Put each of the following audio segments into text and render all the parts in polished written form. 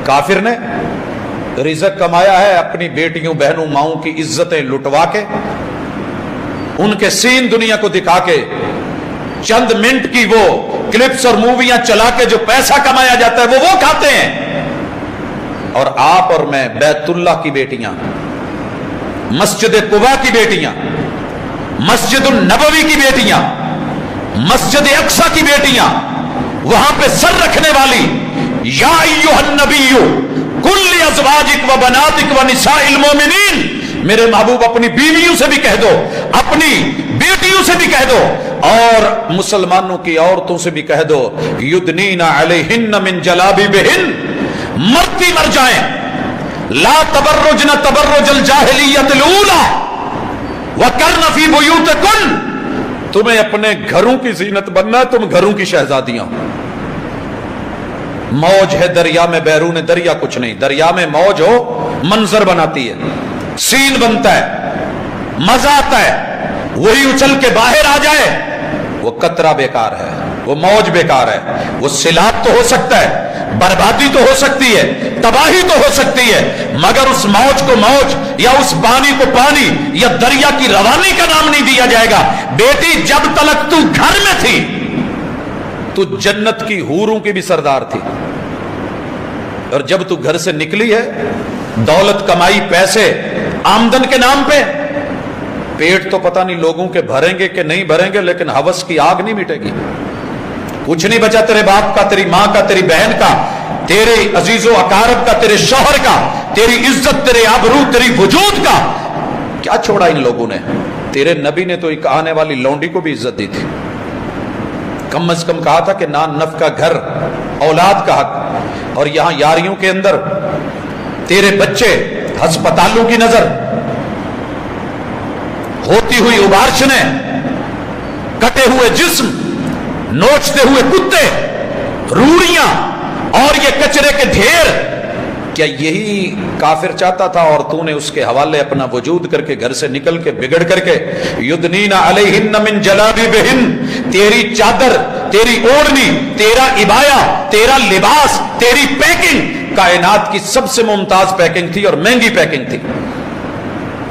کافر نے رزق کمایا ہے اپنی بیٹیوں بہنوں ماؤں کی عزتیں لٹوا کے، ان کے سین دنیا کو دکھا کے، چند منٹ کی وہ کلپس اور موویاں چلا کے جو پیسہ کمایا جاتا ہے وہ کھاتے ہیں۔ اور آپ اور میں بیت اللہ کی بیٹیاں، مسجد قباء کی بیٹیاں، مسجد النبوی کی بیٹیاں، مسجد اقصی کی بیٹیاں، وہاں پہ سر رکھنے والی، یا ایھا النبی قل لازواجک و بناتک و نساء المؤمنین، میرے محبوب اپنی بیویوں سے بھی کہہ دو، اپنی بیٹیوں سے بھی کہہ دو، اور مسلمانوں کی عورتوں سے بھی کہہ دو، یدنین علیہن من جلابیبہن، مرتی مر جائیں، لا تبرجن تبرج الجاہلیت الاولی وقرن فی بیوتکن، تمہیں اپنے گھروں کی زینت بننا ہے، تم گھروں کی شہزادیاں۔ موج ہے دریا میں، بیرون دریا کچھ نہیں، دریا میں موج ہو منظر بناتی ہے، سین بنتا ہے، مزہ آتا ہے، وہی اچھل کے باہر آ جائے وہ قطرہ بیکار ہے، وہ موج بیکار ہے، وہ سیلاب تو ہو سکتا ہے، بربادی تو ہو سکتی ہے، تباہی تو ہو سکتی ہے، مگر اس موج کو موج یا اس پانی کو پانی یا دریا کی روانی کا نام نہیں دیا جائے گا۔ بیٹی جب تلک تو گھر میں تھی تو جنت کی حوروں کی بھی سردار تھی، اور جب تو گھر سے نکلی ہے دولت کمائی پیسے آمدن کے نام پہ، پیٹ تو پتہ نہیں لوگوں کے بھریں گے کہ نہیں بھریں گے، لیکن ہوس کی آگ نہیں مٹے گی۔ کچھ نہیں بچا تیرے باپ کا، تیری ماں کا، تیری بہن کا، تیرے عزیز و اقارب کا، تیرے شوہر کا، تیری عزت، تیرے آبرو، تیری وجود کا کیا چھوڑا ان لوگوں نے؟ تیرے نبی نے تو ایک آنے والی لونڈی کو بھی عزت دی تھی، کم از کم کہا تھا کہ نان نف کا گھر، اولاد کا حق، اور یہاں یاریوں کے اندر تیرے بچے ہسپتالوں کی نظر، ہوتی ہوئی ابارچنیں، کٹے ہوئے جسم، نوچتے ہوئے کتے، روڑیاں اور یہ کچرے کے ڈھیر، کیا یہی کافر چاہتا تھا؟ اور تو نے اس کے حوالے اپنا وجود کر کے گھر سے نکل کے بگڑ کر کے، یدنین علیہن من جلابیبہن، تیری چادر، تیری اوڑھنی، تیرا عبایا، تیرا لباس، تیری پیکنگ کائنات کی سب سے ممتاز پیکنگ تھی اور مہنگی پیکنگ تھی،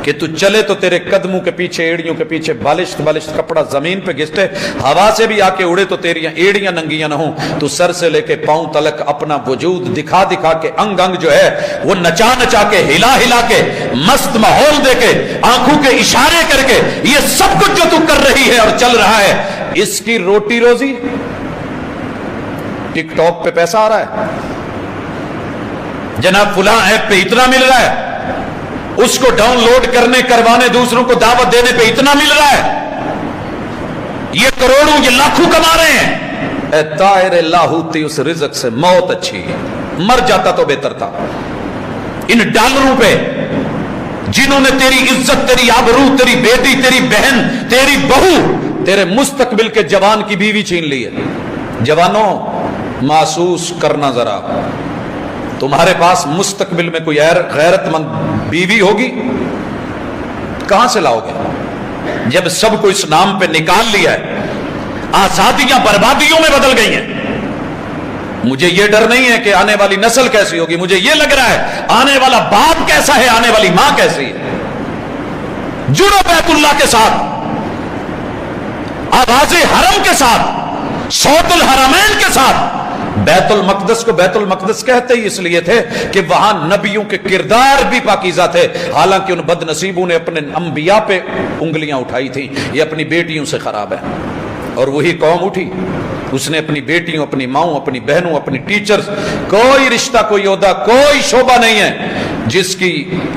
کہ تو چلے تو تیرے قدموں کے پیچھے، ایڑیوں کے پیچھے بالشت بالشت کپڑا زمین پہ گھستے، ہوا سے بھی آ کے اڑے تو تیری ایڑیاں ننگیاں نہ ہوں، تو سر سے لے کے پاؤں تلک اپنا وجود دکھا دکھا کے، انگ انگ جو ہے وہ نچا نچا کے، ہلا ہلا کے، مست ماحول دے کے، آنکھوں کے اشارے کر کے، یہ سب کچھ جو تو کر رہی ہے اور چل رہا ہے، اس کی روٹی روزی ٹک ٹاک پہ پیسہ آ رہا ہے، جناب فلاں ایپ پہ اتنا مل رہا ہے، اس کو ڈاؤن لوڈ کرنے کروانے دوسروں کو دعوت دینے پہ اتنا مل رہا ہے، یہ کروڑوں یہ لاکھوں کما رہے ہیں۔ اے طائر لاہوتی، اس رزق سے موت اچھی ہے، مر جاتا تو بہتر تھا۔ ان ڈالروں پہ جنہوں نے تیری عزت، تیری آبرو، تیری بیٹی، تیری بہن، تیری بہو، تیرے مستقبل کے جوان کی بیوی چھین لی ہے۔ جوانوں محسوس کرنا ذرا، تمہارے پاس مستقبل میں کوئی غیرت مند بیوی ہوگی؟ کہاں سے لاؤ گے جب سب کو اس نام پہ نکال لیا ہے؟ آزادیاں بربادیوں میں بدل گئی ہیں۔ مجھے یہ ڈر نہیں ہے کہ آنے والی نسل کیسی ہوگی، مجھے یہ لگ رہا ہے آنے والا باپ کیسا ہے، آنے والی ماں کیسی ہے۔ جڑو بیت اللہ کے ساتھ، آواز حرم کے ساتھ، صوت الحرمین کے ساتھ۔ بیت المقدس کو بیت المقدس کہتے ہی اس لیے تھے کہ وہاں نبیوں کے کردار بھی پاکیزہ تھے، حالانکہ ان بد نصیبوں نے اپنے انبیاء پہ انگلیاں اٹھائی تھیں، یہ اپنی بیٹیوں سے خراب ہے۔ اور وہی قوم اٹھی، اس نے اپنی بیٹیوں، اپنی ماؤں، اپنی بہنوں، اپنی ٹیچرز، کوئی رشتہ، کوئی عہدہ، کوئی شعبہ نہیں ہے جس کی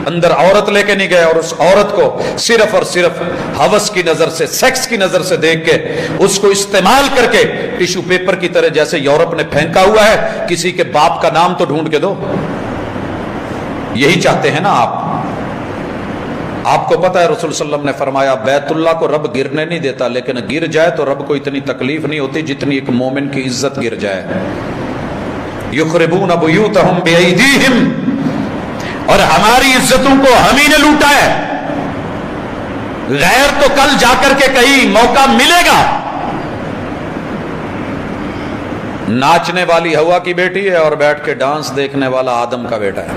اندر عورت لے کے نہیں گئے، اور اس عورت کو صرف اور صرف ہوس کی نظر سے، سیکس کی نظر سے دیکھ کے اس کو استعمال کر کے ٹیشو پیپر کی طرح جیسے یورپ نے پھینکا ہوا ہے، کسی کے باپ کا نام تو ڈھونڈ کے دو۔ یہی چاہتے ہیں نا آپ کو پتہ ہے رسول صلی اللہ علیہ وسلم نے فرمایا بیت اللہ کو رب گرنے نہیں دیتا، لیکن گر جائے تو رب کو اتنی تکلیف نہیں ہوتی جتنی ایک مومن کی عزت گر جائے۔ یخربون بیوتہم بایدیہم، اور ہماری عزتوں کو ہم ہی نے لوٹا ہے، غیر تو کل جا کر کے کہیں موقع ملے گا، नाचने वाली हवा की बेटी है और बैठ के डांस देखने वाला आदम का बेटा है।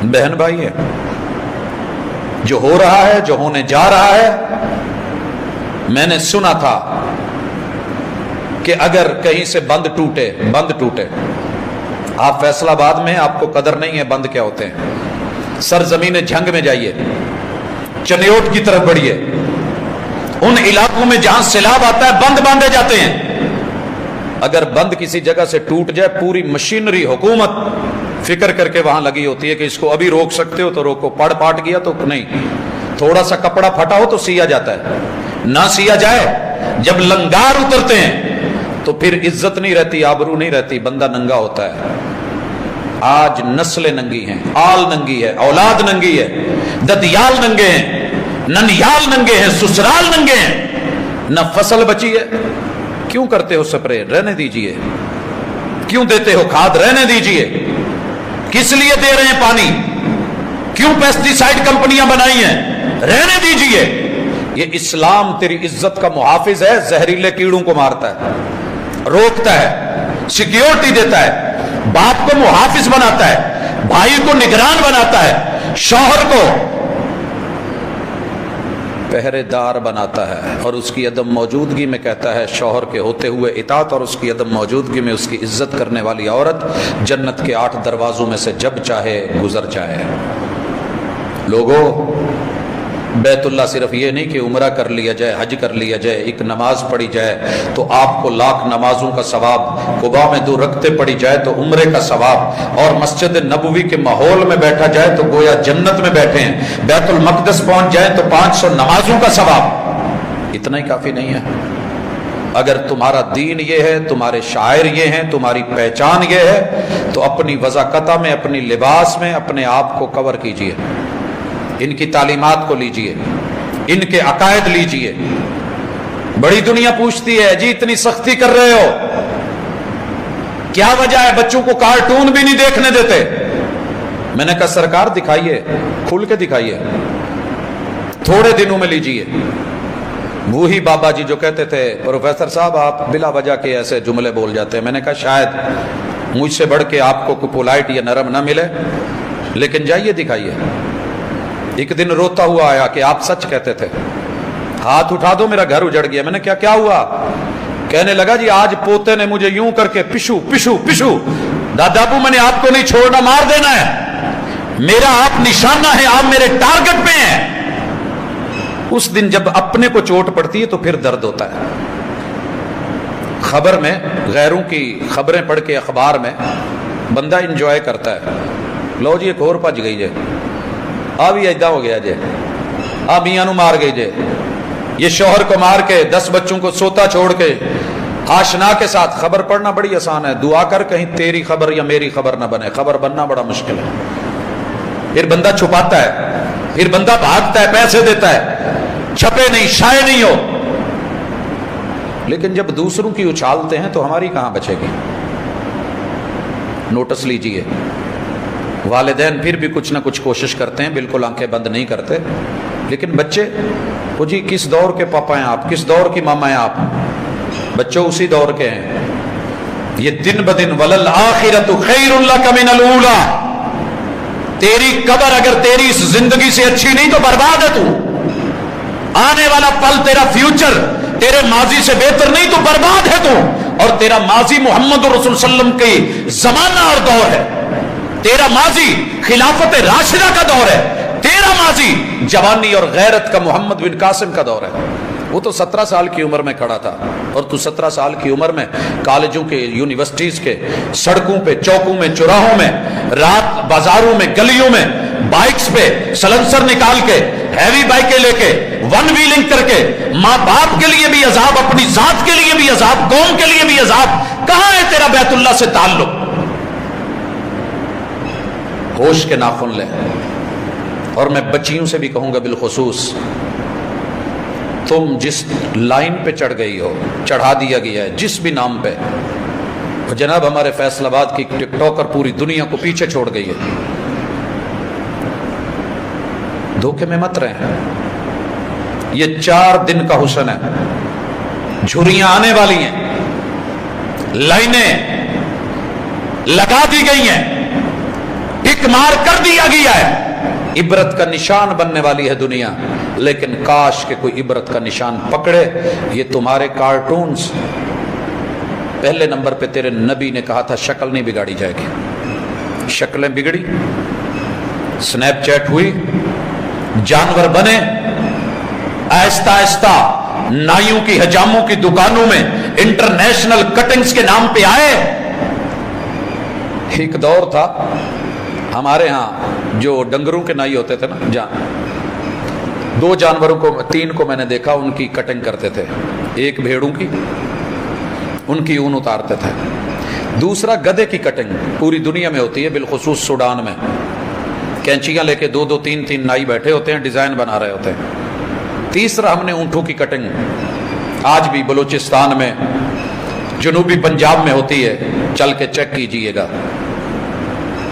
बहन भाई है, जो हो रहा है, जो होने जा रहा है। मैंने सुना था कि अगर कहीं से बंद टूटे, आप फैसलाबाद में, आपको कदर नहीं है बंद क्या होते हैं। सरजमीन झंग में जाइए, चनियोट की तरफ बढ़िए, उन इलाकों में जहां सैलाब आता है बंद बांधे जाते हैं। अगर बंद किसी जगह से टूट जाए, पूरी मशीनरी हुकूमत फिक्र करके वहां लगी होती है कि इसको अभी रोक सकते हो तो रोको, पड़ पाट गया तो नहीं, थोड़ा सा कपड़ा फटा हो तो सिया जाता है, ना सिया जाए, जब लंगार उतरते हैं तो फिर इज्जत नहीं रहती, आबरू नहीं रहती, बंदा नंगा होता है। आज नस्लें नंगी हैं, आल नंगी है, औलाद नंगी है, ददियाल नंगे हैं, ननियाल नंगे हैं, ससुराल नंगे हैं, न फसल बची है। क्यों करते हो स्प्रे? रहने दीजिए। क्यों देते हो खाद? रहने दीजिए। किस लिए दे रहे हैं पानी? क्यों पेस्टिसाइड कंपनियां बनाई हैं? रहने दीजिए। ये इस्लाम तेरी इज्जत का मुहाफिज है, जहरीले कीड़ों को मारता है, रोकता है, सिक्योरिटी देता है, बाप को मुहाफिज बनाता है, भाई को निगरान बनाता है, शौहर को पहरेदार बनाता है, और उसकी अदम मौजूदगी में कहता है शौहर के होते हुए इताअत, और उसकी अदम मौजूदगी में उसकी इज्जत करने वाली औरत जन्नत के 8 दरवाजों में से जब चाहे गुजर जाए। लोगों, बैतुल्ला सिर्फ ये नहीं कि उम्रा कर लिया जाए, हज कर लिया जाए, एक नमाज पढ़ी जाए तो आपको लाख नमाजों का सवाब, कुबा में 2 रकते पढ़ी जाए तो उम्रे का सवाब, और मस्जिद नबवी के माहौल में बैठा जाए तो गोया जन्नत में बैठे हैं, बैतुल मक़दस पहुंच जाए तो 500 नमाजों का सवाब। इतना ही काफी नहीं है? अगर तुम्हारा दीन ये है, तुम्हारे शायर ये हैं, तुम्हारी पहचान ये है, तो अपनी वज़ाकता में, अपनी लिबास में अपने आप को कवर कीजिए, इनकी तालीमात को लीजिए, इनके अकायद लीजिए। बड़ी दुनिया पूछती है जी इतनी सख्ती कर रहे हो, क्या वजह है? बच्चों को कार्टून भी नहीं देखने देते। मैंने कहा सरकार दिखाइए, खुल के दिखाइए, थोड़े दिनों में लीजिए। वही बाबा जी जो कहते थे प्रोफेसर साहब आप बिला वजह के ऐसे जुमले बोल जाते हैं, मैंने कहा शायद मुझसे बढ़ के आपको कोई पोलाइट या नरम ना मिले, लेकिन जाइए दिखाइए। एक दिन रोता हुआ आया कि आप सच कहते थे, हाथ उठा दो मेरा घर उजड़ गया। मैंने क्या हुआ? कहने लगा जी आज पोते ने मुझे यूं करके पिशु पिशु पिशु, दादाबू मैंने आपको नहीं छोड़ना, मार देना है, मेरा आप निशाना है, आप मेरे टारगेट पे हैं। उस दिन जब अपने को चोट पड़ती है तो फिर दर्द होता है। खबर में गैरों की खबरें पढ़ के अखबार में बंदा इंजॉय करता है, लो जी एक और भज गई जे, आ भी ऐदा हो गया जे, आ मियां नू मार गई जे, ये शौहर को मार के 10 बच्चों को सोता छोड़ के आशना के साथ। खबर पढ़ना बड़ी आसान है, दुआ कर कहीं तेरी खबर या मेरी खबर ना बने, खबर बनना बड़ा मुश्किल है। फिर बंदा छुपाता है, फिर बंदा भागता है, पैसे देता है, छपे नहीं शाये नहीं हो, लेकिन जब दूसरों की उछालते हैं तो हमारी कहां बचेगी? नोटिस लीजिए, वालिदैन फिर भी कुछ ना कुछ कोशिश करते हैं, बिल्कुल आंखें बंद नहीं करते, लेकिन बच्चे वो जी किस दौर के पापा हैं आप, किस दौर की मामा हैं आप? बच्चों उसी दौर के हैं। ये दिन ब दिन वलल आखिरतु खैरुल लक मिनल ऊला, तेरी कब्र अगर तेरी इस जिंदगी से अच्छी नहीं तो बर्बाद है तू। आने वाला पल तेरा फ्यूचर तेरे माजी से बेहतर नहीं तो बर्बाद है तू। और तेरा माजी मोहम्मद रसूल सल्लम की जमाना और दौर है, तेरा माजी खिलाफत राशिदा का दौर है, तेरा माजी जवानी और गैरत का मोहम्मद बिन कासिम का दौर है। वो तो 17 साल की उम्र में खड़ा था, और तू 17 साल की उम्र में कॉलेजों के, यूनिवर्सिटीज के सड़कों पे, चौकों में, चौराहों में, रात बाजारों में, गलियों में, बाइक्स पे सलेंसर निकाल के, हैवी बाइकें लेके, वन व्हीलिंग करके, माँ बाप के लिए भी अजाब, अपनी जात के लिए भी अजाब, कौम के लिए भी अजाब। कहां है तेरा बैतुल्लाह से ताल्लुक? होश के नाखुन ले। और मैं बच्चियों से भी कहूंगा बिलखुसूस, तुम जिस लाइन पे चढ़ गई हो, चढ़ा दिया गया है जिस भी नाम पे, तो जनाब हमारे फैसलाबाद की टिकटॉकर पूरी दुनिया को पीछे छोड़ गई है। धोखे में मत रहे, ये 4 दिन का हुस्न है, झुर्रियां आने वाली हैं, लाइनें लगा दी गई हैं, टिक मार कर दिया गया है, इबरत का निशान बनने वाली है दुनिया। लेकिन काश के कोई इबरत का निशान पकड़े। ये तुम्हारे कार्टून्स, पहले नंबर पे तेरे नबी ने कहा था शक्ल नहीं बिगाड़ी जाएगी, शक्लें बिगड़ी, स्नैपचैट हुई, जानवर बने, आहिस्ता आहिस्ता नाइयों की हजामों की दुकानों में इंटरनेशनल कटिंग्स के नाम पे आए। एक दौर था हमारे यहाँ जो डंगरों के नाई होते थे ना, जहाँ 2 जानवरों को 3 को मैंने देखा, उनकी कटिंग करते थे। एक भेड़ों की, उनकी ऊन उतारते थे। दूसरा गधे की कटिंग पूरी दुनिया में होती है, बिलखुसूस सूडान में कैंचियां लेके 2-2 3-3 नाई बैठे होते हैं, डिजाइन बना रहे होते हैं। तीसरा हमने ऊंटों की कटिंग आज भी बलूचिस्तान में, जनूबी पंजाब में होती है, चल के चेक कीजिएगा।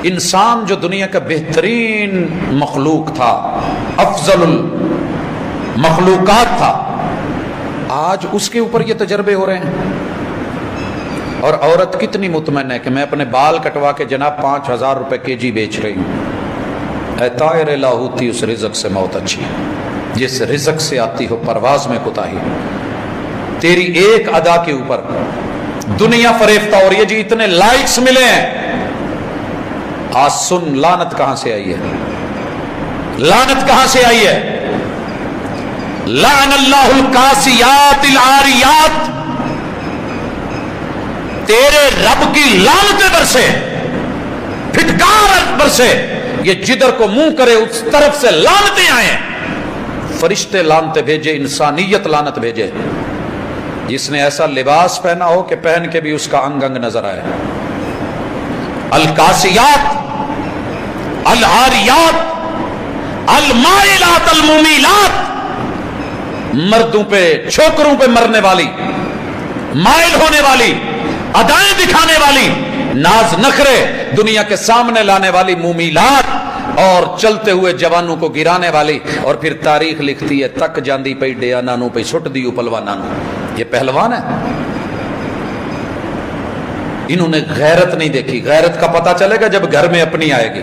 इंसान जो दुनिया का बेहतरीन मखलूक था, अफजलुल मखलूकात था, आज उसके ऊपर ये तजर्बे हो रहे हैं। और औरत कितनी मुतमन है कि मैं अपने बाल कटवा के जनाब 5000 रुपए केजी बेच रही हूं। तायर लाहूती, उस रिज़्क़ से मौत अच्छी, जिस रिज़्क़ से आती हो परवाज में कुताही। तेरी एक अदा के ऊपर दुनिया फरेफ्ता हो रही है जी, इतने लाइक्स मिले हैं। आज सुन, लानत कहां से आई है, लानत कहां से आई है। लानल्लाहुल कासियातिल आरियात, तेरे रब की लानतें बरसे, फिटकार बरसे, ये जिधर को मुंह करे उस तरफ से लानतें आए। फरिश्ते लानतें भेजे, इंसानियत लानत भेजे। जिसने ऐसा लिबास पहना हो कि पहन के भी उसका अंग अंग नजर आए। अल कासियात, अल आरियात, अल माइलात, अल मुमीलात, मर्दों पे छोकरों पे मरने वाली, माइल होने वाली, अदाएं दिखाने वाली, नाज नखरे दुनिया के सामने लाने वाली मुमीलात, और चलते हुए जवानों को गिराने वाली। और फिर तारीख लिखती है, तक जांदी पई डेया नानू पे सुट दी पहलवाना। ये पहलवान है। इन्होंने गैरत नहीं देखी। गैरत का पता चलेगा जब घर में अपनी आएगी,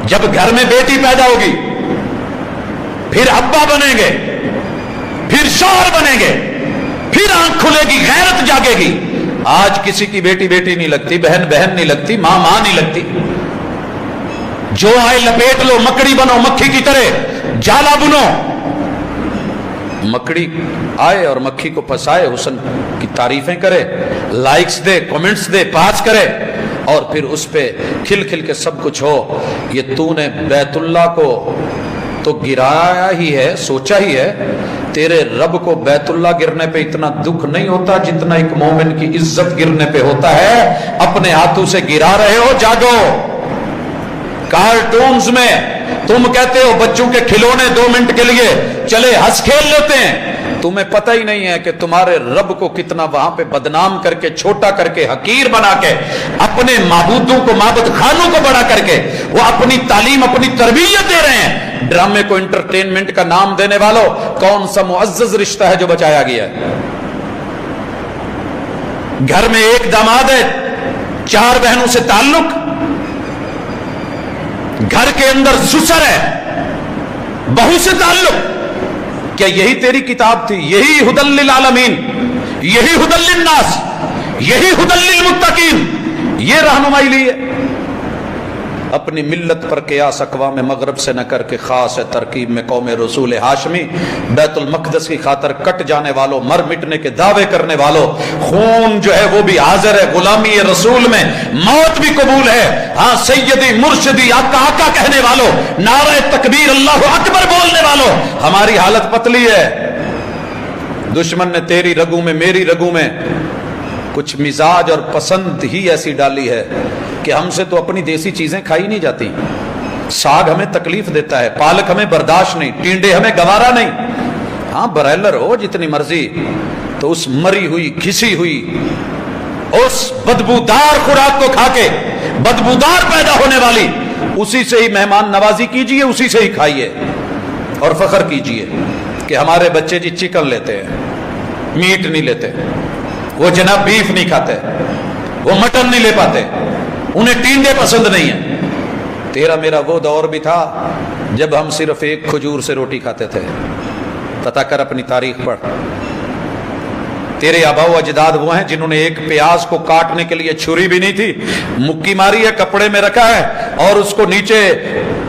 जब घर में बेटी पैदा होगी, फिर अब्बा बनेंगे, फिर शौहर बनेंगे, फिर आंख खुलेगी, गैरत जागेगी। आज किसी की बेटी बेटी नहीं लगती, बहन बहन नहीं लगती, मां मां नहीं लगती। जो आए लपेट लो, मकड़ी बनो, मक्खी की तरह जाला बुनो। मकड़ी आए और मक्खी को फंसाए, हुस्न की तारीफें करे, लाइक्स दे, कमेंट्स दे, पास करे, और फिर उस पे खिल खिल के सब कुछ हो। ये तूने बैतुल्ला को तो गिराया ही है, सोचा ही है। तेरे रब को बैतुल्ला गिरने पे इतना दुख नहीं होता जितना एक मोमिन की इज्जत गिरने पे होता है। अपने हाथों से गिरा रहे हो, जागो। कार्टून्स में तुम कहते हो बच्चों के खिलौने 2 मिनट के लिए चले हंस खेल लेते हैं। तुम्हें पता ही नहीं है कि तुम्हारे रब को कितना वहां पे बदनाम करके, छोटा करके, हकीर बना के, अपने माबूदों को, माबूद खानों को बड़ा करके वो अपनी तालीम, अपनी तरबियत दे रहे हैं। ड्रामे को एंटरटेनमेंट का नाम देने वालों, कौन सा मुअज्जज रिश्ता है जो बचाया गया है। घर में एक दामाद है, 4 बहनों से ताल्लुक, घर के अंदर ससुर है, बहू से ताल्लुक। क्या यही तेरी किताब थी? यही हुदल लिल आलमीन, यही हुदल लिन नास, यही हुदल लिल मुत्तकीन, ये रहनुमाई ली है। अपनी मिल्लत पर कियास अक़वाम मगरब से न करके खास है तरकीब में कौम रसूल हाशमी। बैतुल मक़दस की खातर कट जाने वालों, मर मिटने के दावे करने वालों, खून जो है वो भी हाजिर है, गुलामी रसूल में मौत भी कबूल है। हाँ, सैयदी मुर्शिदी आका आका कहने वालों, नारे तकबीर अल्लाहु अकबर बोलने वालों, हमारी हालत पतली है। दुश्मन ने तेरी रगू में, मेरी रगू में कुछ मिजाज और पसंद ही ऐसी डाली है कि हमसे तो अपनी देसी चीजें खाई नहीं जाती। साग हमें तकलीफ देता है, पालक हमें बर्दाश्त नहीं, टिंडे हमें गवारा नहीं। हाँ, ब्रायलर हो जितनी मर्जी, तो उस मरी हुई, घिसी हुई, उस बदबूदार खुराक को खाके बदबूदार पैदा होने वाली, उसी से ही मेहमान नवाजी कीजिए, उसी से ही खाइए और फख्र कीजिए कि हमारे बच्चे जी चिकन लेते हैं, मीट नहीं लेते। وہ جناب بیف نہیں کھاتے, وہ مٹن نہیں لے پاتے, انہیں ٹینڈے پسند نہیں ہیں. تیرا میرا وہ دور بھی تھا جب ہم صرف ایک کھجور سے روٹی کھاتے تھے. پتہ کر اپنی تاریخ پڑھ. تیرے آبا و اجداد وہ ہیں جنہوں نے ایک پیاز کو کاٹنے کے لیے چھری بھی نہیں تھی, مکی ماری ہے, کپڑے میں رکھا ہے, اور اس کو نیچے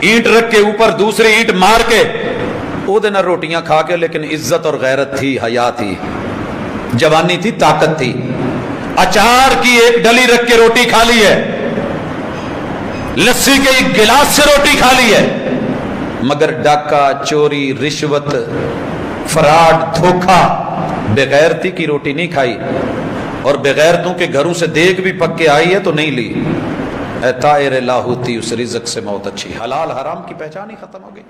اینٹ رکھ کے اوپر دوسری اینٹ مار کے وہ دن روٹیاں کھا کے, لیکن عزت اور غیرت تھی, حیا تھی, جوانی تھی, طاقت تھی. اچار کی ایک ڈلی رکھ کے روٹی کھا لی ہے, لسی کے ایک گلاس سے روٹی کھا لی ہے, مگر ڈاکہ, چوری, رشوت, فراڈ, دھوکہ, بغیرتی کی روٹی نہیں کھائی. اور بغیرتوں کے گھروں سے دیگ بھی پک کے آئی ہے تو نہیں لی. اے طائر لاہوتی, اس رزق سے موت اچھی. حلال حرام کی پہچان ہی ختم ہو گئی.